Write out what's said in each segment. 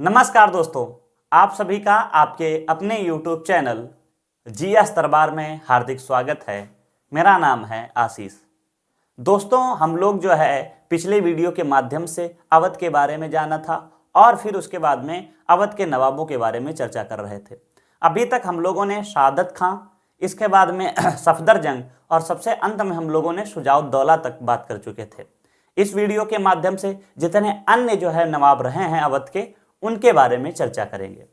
नमस्कार दोस्तों, आप सभी का आपके अपने YouTube चैनल जीएस दरबार में हार्दिक स्वागत है। मेरा नाम है आशीष। दोस्तों, हम लोग जो है पिछले वीडियो के माध्यम से अवध के बारे में जाना था और फिर उसके बाद में अवध के नवाबों के बारे में चर्चा कर रहे थे। अभी तक हम लोगों ने शहादत खां, इसके बाद में सफदरजंग और सबसे अंत में हम लोगों ने शुजाउद्दौला तक बात कर चुके थे। इस वीडियो के माध्यम से जितने अन्य जो है नवाब रहे हैं अवध के, उनके बारे में चर्चा करेंगे।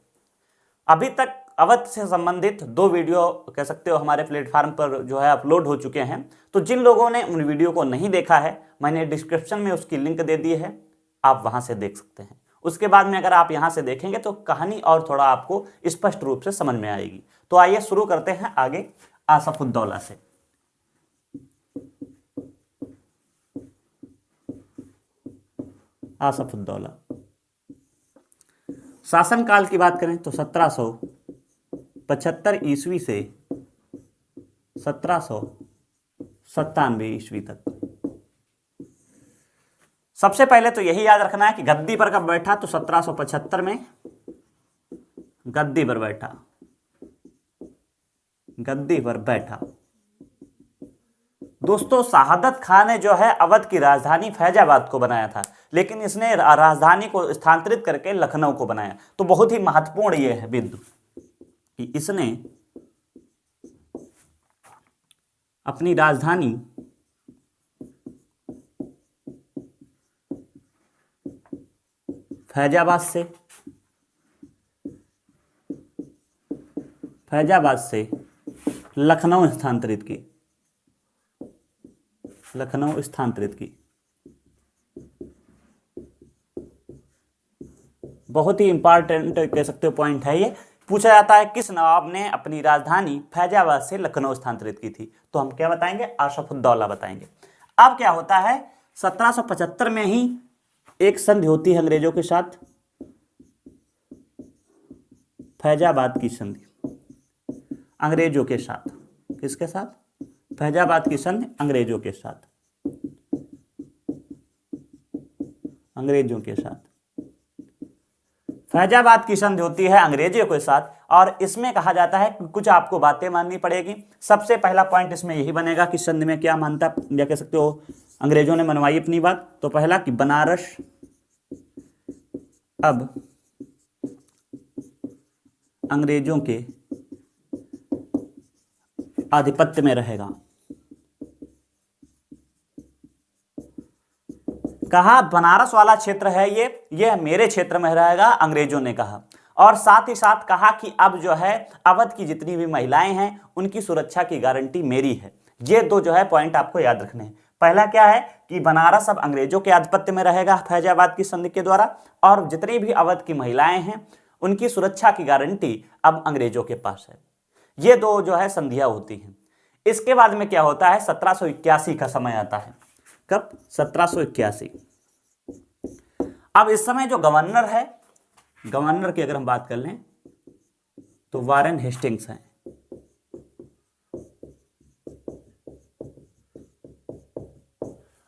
अभी तक अवध से संबंधित 2 वीडियो कह सकते हो हमारे प्लेटफार्म पर जो है अपलोड हो चुके हैं। तो जिन लोगों ने उन वीडियो को नहीं देखा है, मैंने डिस्क्रिप्शन में उसकी लिंक दे दी है, आप वहां से देख सकते हैं। उसके बाद में अगर आप यहां से देखेंगे तो कहानी और थोड़ा आपको स्पष्ट रूप से समझ में आएगी। तो आइए शुरू करते हैं आगे आसफुद्दौला से। आसफुद्दौला शासनकाल की बात करें तो 1775 ईस्वी से 1797 ईस्वी तक। सबसे पहले तो यही याद रखना है कि गद्दी पर कब बैठा, तो 1775 में गद्दी पर बैठा। गद्दी पर बैठा दोस्तों, शहादत खां ने जो है अवध की राजधानी फैजाबाद को बनाया था, लेकिन इसने राजधानी को स्थानांतरित करके लखनऊ को बनाया। तो बहुत ही महत्वपूर्ण ये है बिंदु कि इसने अपनी राजधानी फैजाबाद से लखनऊ स्थानांतरित की। बहुत ही इंपॉर्टेंट कह सकते हो पॉइंट है ये। पूछा जाता है किस नवाब ने अपनी राजधानी फैजाबाद से लखनऊ स्थानांतरित की थी, तो हम क्या बताएंगे? आसफुद्दौला बताएंगे। अब क्या होता है, 1775 में ही एक संधि होती है अंग्रेजों के साथ, फैजाबाद की संधि अंग्रेजों के साथ। किसके साथ? फैजाबाद की संधि अंग्रेजों के साथ। फैजाबाद की संधि होती है अंग्रेजों के साथ, और इसमें कहा जाता है कि कुछ आपको बातें माननी पड़ेगी। सबसे पहला पॉइंट इसमें यही बनेगा कि संधि में क्या मानता, या कह सकते हो अंग्रेजों ने मनवाई अपनी बात। तो पहला कि बनारस अब अंग्रेजों के आधिपत्य में रहेगा। कहा बनारस वाला क्षेत्र है ये मेरे क्षेत्र में रहेगा, अंग्रेजों ने कहा। और साथ ही साथ कहा कि अब जो है अवध की जितनी भी महिलाएं हैं उनकी सुरक्षा की गारंटी मेरी है। ये 2 जो है पॉइंट आपको याद रखने हैं। पहला क्या है कि बनारस अब अंग्रेजों के आधिपत्य में रहेगा फैजाबाद की संधि के द्वारा, और जितनी भी अवध की महिलाएं हैं उनकी सुरक्षा की गारंटी अब अंग्रेजों के पास है। ये 2 जो है संधियां होती हैं। इसके बाद में क्या होता है, 1781 का समय आता है। कब? 1781। अब इस समय जो गवर्नर है, गवर्नर की अगर हम बात कर लें तो वारेन हेस्टिंग्स हैं।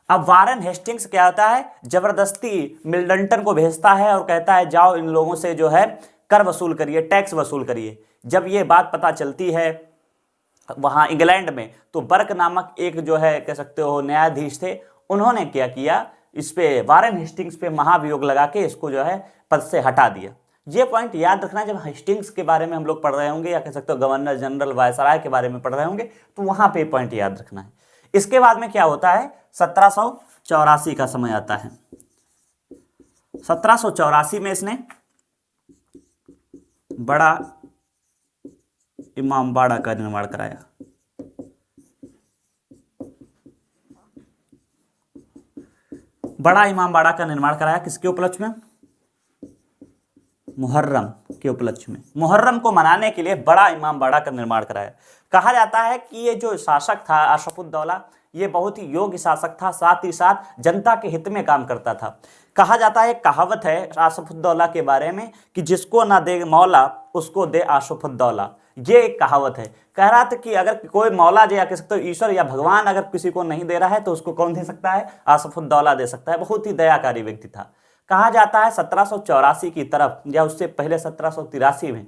अब वारेन हेस्टिंग्स क्या होता है, जबरदस्ती मिडलटन को भेजता है और कहता है जाओ इन लोगों से जो है कर वसूल करिए, टैक्स वसूल करिए। जब ये बात पता चलती है वहां इंग्लैंड में, तो बर्क नामक एक जो है कह सकते हो न्यायाधीश थे, उन्होंने क्या किया, इस पे वारेन हेस्टिंग्स पे महाभियोग लगा के इसको जो है पद से हटा दिया। ये पॉइंट याद रखना, जब हेस्टिंग्स के बारे में हम लोग पढ़ रहे होंगे, या कह सकते हो गवर्नर जनरल वायसराय के बारे में पढ़ रहे होंगे, तो वहां पे पॉइंट याद रखना है। इसके बाद में क्या होता है, 1784 का समय आता है। 1784 में इसने बड़ा इमामबाड़ा का निर्माण कराया। बड़ा इमामबाड़ा का निर्माण कराया किसके उपलक्ष्य में? मुहर्रम के उपलक्ष्य में। मुहर्रम को मनाने के लिए बड़ा इमामबाड़ा का निर्माण कराया। कहा जाता है कि ये जो शासक था आसफुद्दौला, ये बहुत ही योग्य शासक था, साथ ही साथ जनता के हित में काम करता था। कहा जाता है, कहावत है आसफुद्दौला के बारे में कि जिसको ना दे मौला उसको दे आसफुद्दौला। ये एक कहावत है। कह रहा था कि अगर कोई मौला या कह सकते हो ईश्वर या भगवान अगर किसी को नहीं दे रहा है तो उसको कौन दे सकता है? आसफुद्दौला दे सकता है। बहुत ही दयाकारी व्यक्ति था। कहा जाता है 1784 की तरफ या उससे पहले 1783 में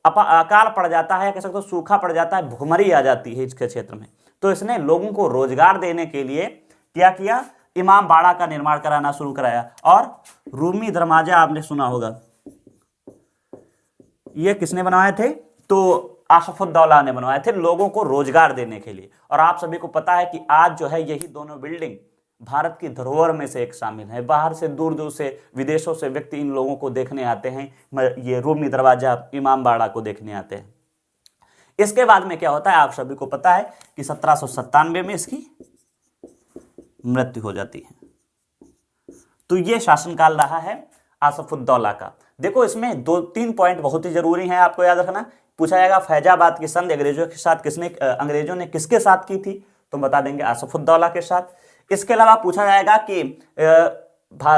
अकाल पड़ जाता है, कह सकते हो सूखा पड़ जाता है, भूखमरी आ जाती है इसके क्षेत्र में। तो इसने लोगों को रोजगार देने के लिए क्या किया, इमाम बाड़ा का निर्माण कराना शुरू कराया। और रूमी दरवाजा आपने सुना होगा, ये किसने बनवाए थे, तो आसफुद्दौला ने बनवाए थे लोगों को रोजगार देने के लिए। और आप सभी को पता है कि आज जो है यही दोनों बिल्डिंग भारत की धरोहर में से एक शामिल है। बाहर से दूर दूर से विदेशों से व्यक्ति इन लोगों को देखने आते हैं, ये रूमी दरवाजा इमाम बाड़ा को देखने आते हैं। इसके बाद में क्या होता है, आप सभी को पता है कि 1797 में इसकी मृत्यु हो जाती है। तो ये शासनकाल रहा है आसफुद्दौला का। देखो इसमें 2-3 पॉइंट बहुत ही जरूरी हैं, आपको याद रखना। पूछा जाएगा फैजाबाद की संधि अंग्रेजों के साथ अंग्रेजों ने किसके साथ की थी, तो बता देंगे आसफुद्दौला के साथ। इसके अलावा पूछा जाएगा कि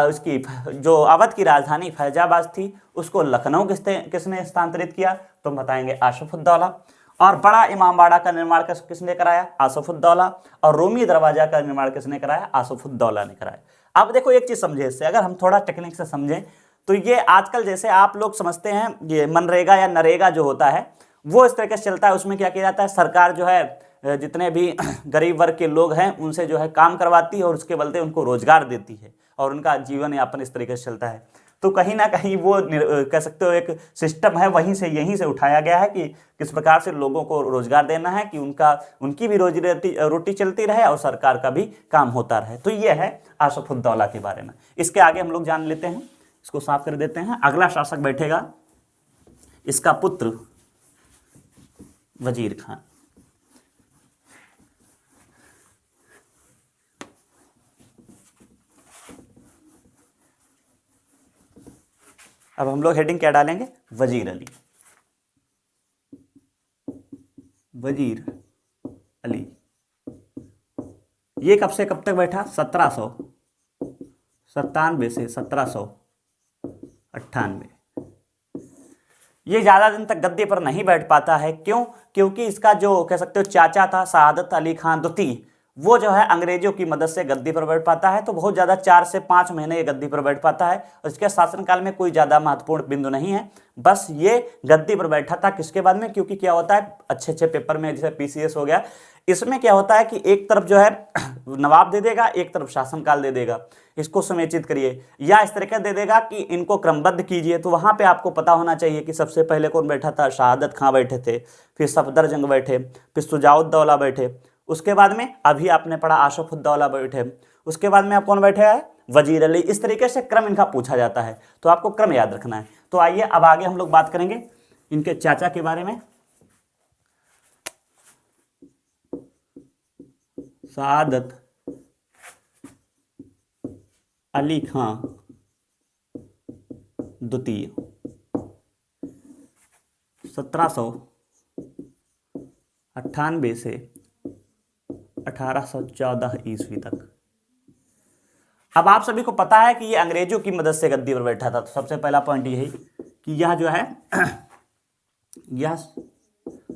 इसकी जो अवध की राजधानी फैजाबाद थी उसको लखनऊ किसने स्थानांतरित किया, तो बताएंगे आसफुद्दौला। और बड़ा इमामबाड़ा का निर्माण किसने कराया, आसफुद्दौला। और रूमी दरवाजा का निर्माण किसने कराया, आसफुद्दौला ने कराया। अब देखो एक चीज समझे इससे, अगर हम थोड़ा टेक्निक से समझें तो ये आजकल जैसे आप लोग समझते हैं ये मनरेगा या नरेगा जो होता है वो इस तरीके से चलता है। उसमें क्या किया जाता है, सरकार जो है जितने भी गरीब वर्ग के लोग हैं उनसे जो है काम करवाती है और उसके बदले उनको रोजगार देती है और उनका जीवन यापन इस तरीके से चलता है। तो कहीं ना कहीं वो कह सकते हो एक सिस्टम है, यहीं से उठाया गया है कि किस प्रकार से लोगों को रोजगार देना है कि उनकी भी रोटी चलती रहे और सरकार का भी काम होता रहे। तो ये है आसफुद्दौला के बारे में। इसके आगे हम लोग जान लेते हैं, इसको साफ कर देते हैं। अगला शासक बैठेगा इसका पुत्र वजीर खान। अब हम लोग हेडिंग क्या डालेंगे, वजीर अली। वजीर अली ये कब से कब तक बैठा, 1797 से 1798। ये ज्यादा दिन तक गद्दी पर नहीं बैठ पाता है, क्यों, क्योंकि इसका जो कह सकते हो चाचा था सआदत अली खान द्वितीय, वो जो है अंग्रेजों की मदद से गद्दी पर बैठ पाता है। तो बहुत ज्यादा 4 से 5 महीने ये गद्दी पर बैठ पाता है और इसके शासनकाल में कोई ज्यादा महत्वपूर्ण बिंदु नहीं है। बस ये गद्दी पर बैठा था किसके बाद में, क्योंकि क्या होता है अच्छे पेपर में जैसे पीसीएस हो गया, इसमें क्या होता है कि एक तरफ जो है नवाब दे देगा, एक तरफ शासनकाल दे देगा, इसको सुमेचित करिए, या इस तरीके दे देगा कि इनको क्रमबद्ध कीजिए। तो वहां पे आपको पता होना चाहिए कि सबसे पहले कौन बैठा था, शहादत खां बैठे थे, फिर सफदरजंग बैठे, फिर शुजाउद्दौला बैठे, उसके बाद में अभी आपने पढ़ा आसफुद्दौला बैठे, उसके बाद में आप कौन बैठे हैं, वजीर अली। इस तरीके से क्रम इनका पूछा जाता है, तो आपको क्रम याद रखना है। तो आइए अब आगे हम लोग बात करेंगे इनके चाचा के बारे में। सआदत अली खां द्वितीय 1798 से 1814 ईस्वी तक। अब आप सभी को पता है कि ये अंग्रेजों की मदद से गद्दी पर बैठा था। तो सबसे पहला पॉइंट ये है कि यह जो है यह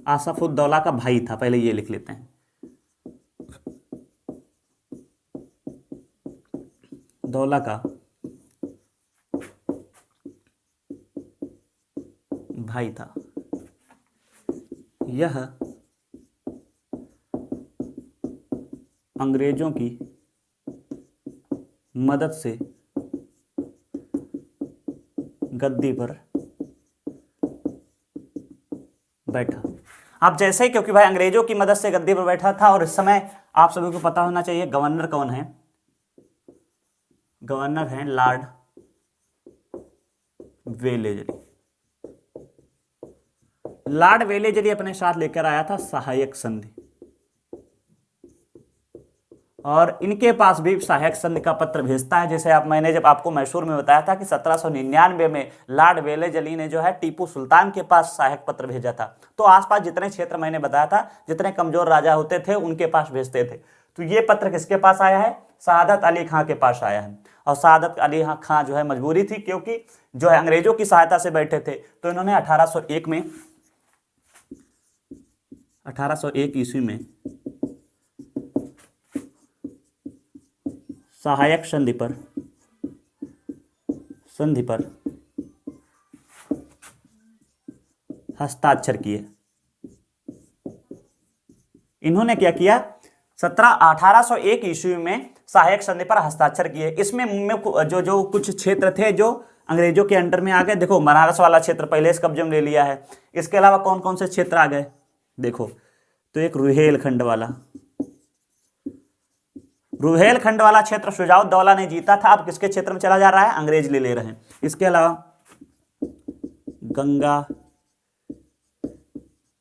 आसफुद्दौला का भाई था, पहले ये लिख लेते हैं, दौला का भाई था। यह अंग्रेजों की मदद से गद्दी पर बैठा। अब जैसे ही, क्योंकि भाई अंग्रेजों की मदद से गद्दी पर बैठा था और इस समय आप सभी को पता होना चाहिए गवर्नर कौन है, गवर्नर हैं लॉर्ड वेलेजरी। लॉर्ड वेलेजरी अपने साथ लेकर आया था सहायक संधि, और इनके पास भी सहायक संधि का पत्र भेजता है। जैसे मैंने जब आपको मैसूर में बताया था कि 1799 में लॉर्ड वेलेजरी ने जो है टीपू सुल्तान के पास सहायक पत्र भेजा था। तो आसपास जितने क्षेत्र मैंने बताया था, जितने कमजोर राजा होते थे उनके पास भेजते थे। तो ये पत्र किसके पास आया है, सआदत अली खां के पास आया है। और सआदत अली खां जो है मजबूरी थी, क्योंकि जो है अंग्रेजों की सहायता से बैठे थे। तो इन्होंने 1801 ईस्वी में सहायक संधि पर संधि पर हस्ताक्षर किए। इन्होंने क्या किया, 1801 ईस्वी में सहायक संधि पर हस्ताक्षर किए। इसमें जो जो कुछ क्षेत्र थे जो अंग्रेजों के अंडर में आ गए, देखो बनारस वाला क्षेत्र पहले इस कब्जे में ले लिया है। इसके अलावा कौन कौन से क्षेत्र आ गए देखो, तो एक रुहेलखंड वाला क्षेत्र शुजाउद्दौला ने जीता था, अब किसके क्षेत्र में चला जा रहा है, अंग्रेज ले रहे हैं। इसके अलावा गंगा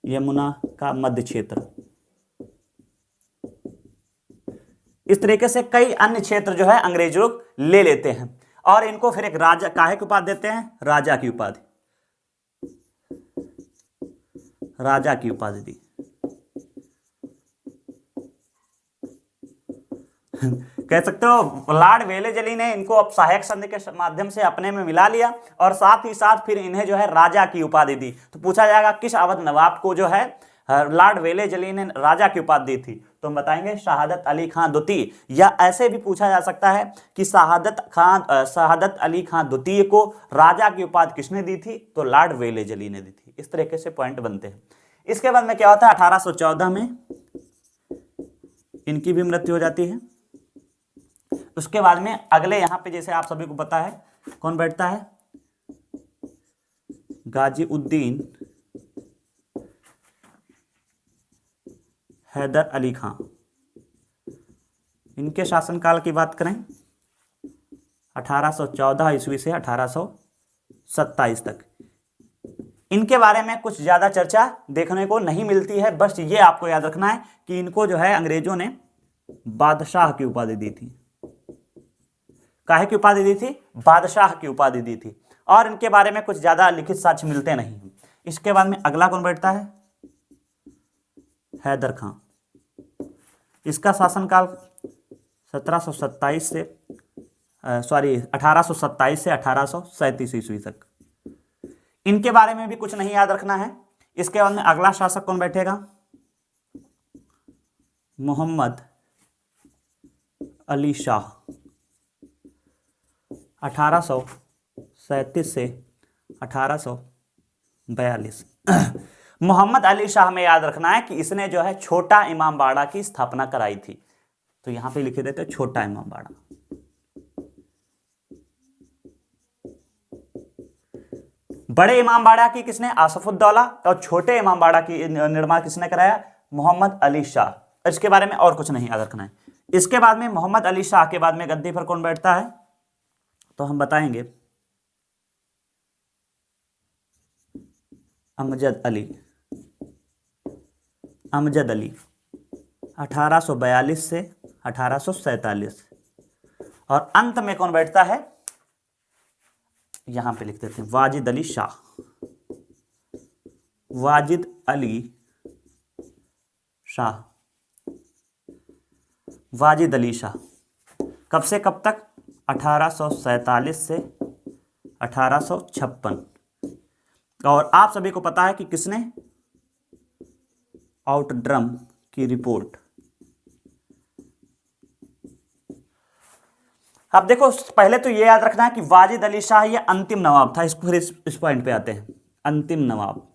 यमुना का मध्य क्षेत्र, इस तरीके से कई अन्य क्षेत्र जो है अंग्रेज लोग ले लेते हैं और इनको फिर एक राजा काहे की उपाधि देते हैं, राजा की उपाधि दी। कह सकते हो लॉर्ड वेलेजली ने इनको अब सहायक संधि के माध्यम से अपने में मिला लिया और साथ ही साथ फिर इन्हें जो है राजा की उपाधि दी। तो पूछा जाएगा किस अवध नवाब को जो है लॉर्ड वेलेजली ने राजा की उपाधि दी थी, तो हम बताएंगे शहादत अली खां द्वितीय, या ऐसे भी पूछा जा सकता है कि शहादत अली खां द्वितीय को राजा की उपाधि किसने दी थी, तो लॉर्ड वेलेजली ने दी थी। इस तरीके से पॉइंट बनते हैं। इसके बाद में क्या होता है, 1814 में इनकी भी मृत्यु हो जाती है। उसके बाद में अगले यहां पे जैसे आप सभी को पता है कौन बैठता है, गाजीउद्दीन हैदर अली खां। इनके शासनकाल की बात करें 1814 ईस्वी से 1827 तक। इनके बारे में कुछ ज्यादा चर्चा देखने को नहीं मिलती है, बस ये आपको याद रखना है कि इनको जो है अंग्रेजों ने बादशाह की उपाधि दी थी। काहे की उपाधि दी थी, बादशाह की उपाधि दी थी, और इनके बारे में कुछ ज्यादा लिखित साक्ष्य मिलते नहीं। इसके बाद में अगला कौन बैठता है, हैदर खां। इसका शासनकाल 1827 से 1837 ईस्वी तक। इनके बारे में भी कुछ नहीं याद रखना है। इसके बाद में अगला शासक कौन बैठेगा, मोहम्मद अली शाह। 1837 से 1842। मोहम्मद अली शाह में याद रखना है कि इसने जो है छोटा इमामबाड़ा की स्थापना कराई थी, तो यहां पे लिखे देते छोटा इमामबाड़ा। बड़े इमामबाड़ा की किसने, आसफुद्दौला, और छोटे इमामबाड़ा की निर्माण किसने कराया, मोहम्मद अली शाह। इसके बारे में और कुछ नहीं याद रखना है। इसके बाद में मोहम्मद अली शाह के बाद में गद्दी पर कौन बैठता है, तो हम बताएंगे अमजद अली 1842 से 1847। और अंत में कौन बैठता है, यहां पे लिख देते हैं वाजिद अली शाह। कब से कब तक, 1847 से 1856। और आप सभी को पता है कि किसने आउटड्रम की रिपोर्ट। अब देखो पहले तो ये याद रखना है कि वाजिद अली शाह ये अंतिम नवाब था। इसको फिर इस पॉइंट पे आते हैं, अंतिम नवाब।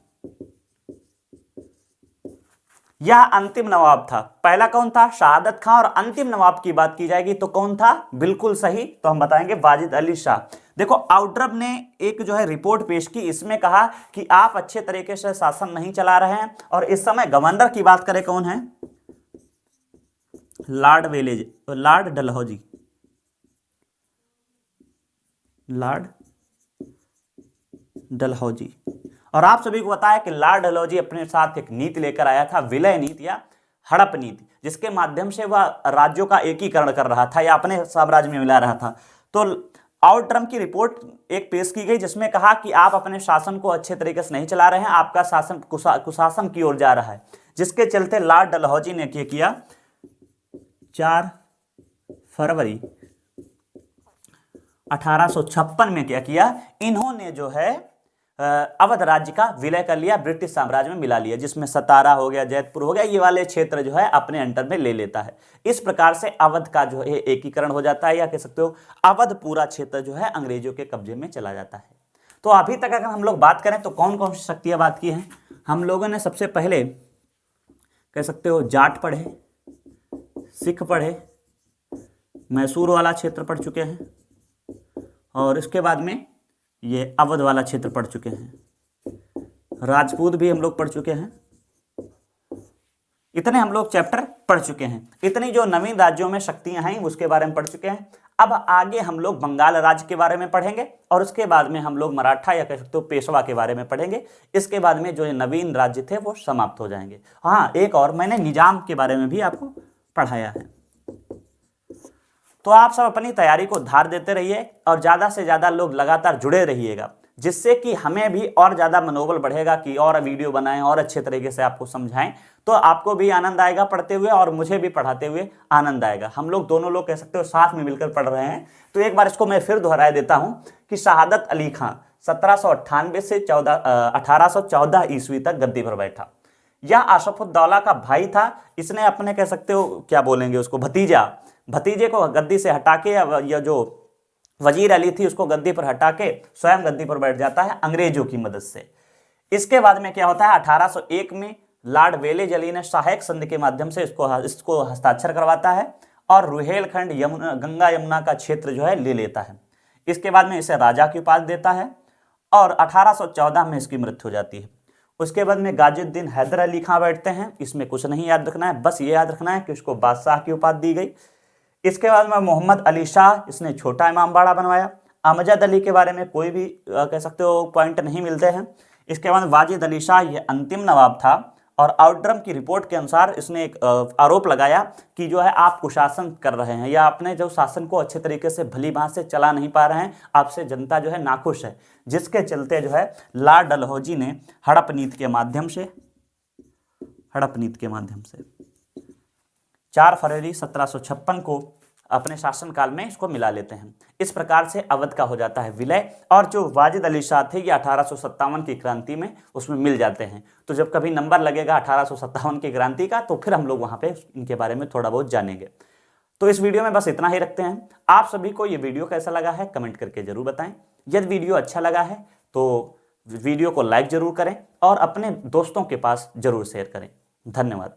यह अंतिम नवाब था। पहला कौन था, शहादत खां, और अंतिम नवाब की बात की जाएगी तो कौन था, बिल्कुल सही, तो हम बताएंगे वाजिद अली शाह। देखो आउटड्रम ने एक जो है रिपोर्ट पेश की, इसमें कहा कि आप अच्छे तरीके से शासन नहीं चला रहे हैं, और इस समय गवर्नर की बात करें कौन है, लॉर्ड डलहौजी। और आप सभी को पता है कि लॉर्ड डलहौजी अपने साथ एक नीति लेकर आया था, विलय नीति या हड़प नीति, जिसके माध्यम से वह राज्यों का एकीकरण कर रहा था या अपने साम्राज्य में मिला रहा था। तो आउटड्रम की रिपोर्ट एक पेश की गई जिसमें कहा कि आप अपने शासन को अच्छे तरीके से नहीं चला रहे हैं, आपका शासन कुशासन की ओर जा रहा है, जिसके चलते लॉर्ड डलहौजी ने क्या किया, 4 फरवरी 1856 में क्या किया, इन्होंने जो है अवध राज्य का विलय कर लिया, ब्रिटिश साम्राज्य में मिला लिया, जिसमें सतारा हो गया, जैतपुर हो गया, ये वाले क्षेत्र जो है अपने अंडर में ले लेता है। इस प्रकार से अवध का जो है एकीकरण हो जाता है, या कह सकते हो अवध पूरा क्षेत्र जो है अंग्रेजों के कब्जे में चला जाता है। तो अभी तक अगर हम लोग बात करें तो कौन कौन सी शक्तियां बात की हैं, हम लोगों ने सबसे पहले कह सकते हो जाट पढ़े, सिख पढ़े, मैसूर वाला क्षेत्र पढ़ चुके हैं, और इसके बाद में ये अवध वाला क्षेत्र पढ़ चुके हैं, राजपूत भी हम लोग पढ़ चुके हैं। इतने हम लोग चैप्टर पढ़ चुके हैं। इतनी जो नवीन राज्यों में शक्तियां हैं उसके बारे में पढ़ चुके हैं। अब आगे हम लोग बंगाल राज्य के बारे में पढ़ेंगे, और उसके बाद में हम लोग मराठा या कह सकते हो पेशवा के बारे में पढ़ेंगे। इसके बाद में जो नवीन राज्य थे वो समाप्त हो जाएंगे। हाँ, एक और मैंने निजाम के बारे में भी आपको पढ़ाया है। तो आप सब अपनी तैयारी को धार देते रहिए और ज़्यादा से ज़्यादा लोग लगातार जुड़े रहिएगा, जिससे कि हमें भी और ज़्यादा मनोबल बढ़ेगा कि और वीडियो बनाएं और अच्छे तरीके से आपको समझाएं। तो आपको भी आनंद आएगा पढ़ते हुए, और मुझे भी पढ़ाते हुए आनंद आएगा। हम लोग दोनों लोग कह सकते हो साथ में मिलकर पढ़ रहे हैं। तो एक बार इसको मैं फिर दोहरा देता हूँ कि शहादत अली खां 1798 से 1814 ईस्वी तक गद्दी पर बैठा। यह आशफुद्दौला का भाई था। इसने अपने कह सकते हो क्या बोलेंगे उसको, भतीजे को गद्दी से हटा के, यह जो वजीर अली थी उसको गद्दी पर हटा के स्वयं गद्दी पर बैठ जाता है अंग्रेजों की मदद से। इसके बाद में क्या होता है, 1801 में लॉर्ड वेलेज अली ने सहायक संधि के माध्यम से इसको हस्ताक्षर करवाता है, और रुहेलखंड गंगा यमुना का क्षेत्र जो है ले लेता है। इसके बाद में इसे राजा की उपाधि देता है, और 1814 में इसकी मृत्यु हो जाती है। उसके बाद में गाजुद्दीन हैदर अली खां बैठते हैं। इसमें कुछ नहीं याद रखना है, बस ये याद रखना है कि उसको बादशाह की उपाधि दी गई। इसके बाद में मोहम्मद अली शाह, इसने छोटा इमामबाड़ा बनवाया। अमजद अली के बारे में कोई भी कह सकते हो पॉइंट नहीं मिलते हैं। इसके बाद वाजिद अली शाह, ये अंतिम नवाब था, और आउटरम की रिपोर्ट के अनुसार इसने एक आरोप लगाया कि जो है आप कुशासन कर रहे हैं, या अपने जो शासन को अच्छे तरीके से भली भांति से चला नहीं पा रहे हैं, आपसे जनता जो है नाखुश है। जिसके चलते जो है लॉर्ड डलहौजी ने हड़प नीति के माध्यम से 4 फरवरी 1756 को अपने शासनकाल में इसको मिला लेते हैं। इस प्रकार से अवध का हो जाता है विलय, और जो वाजिद अली शाह थे ये 1857 की क्रांति में उसमें मिल जाते हैं। तो जब कभी नंबर लगेगा 1857 की क्रांति का, तो फिर हम लोग वहाँ पे इनके बारे में थोड़ा बहुत जानेंगे। तो इस वीडियो में बस इतना ही रखते हैं। आप सभी को ये वीडियो कैसा लगा है कमेंट करके जरूर बताएं। यदि वीडियो अच्छा लगा है तो वीडियो को लाइक जरूर करें, और अपने दोस्तों के पास जरूर शेयर करें। धन्यवाद।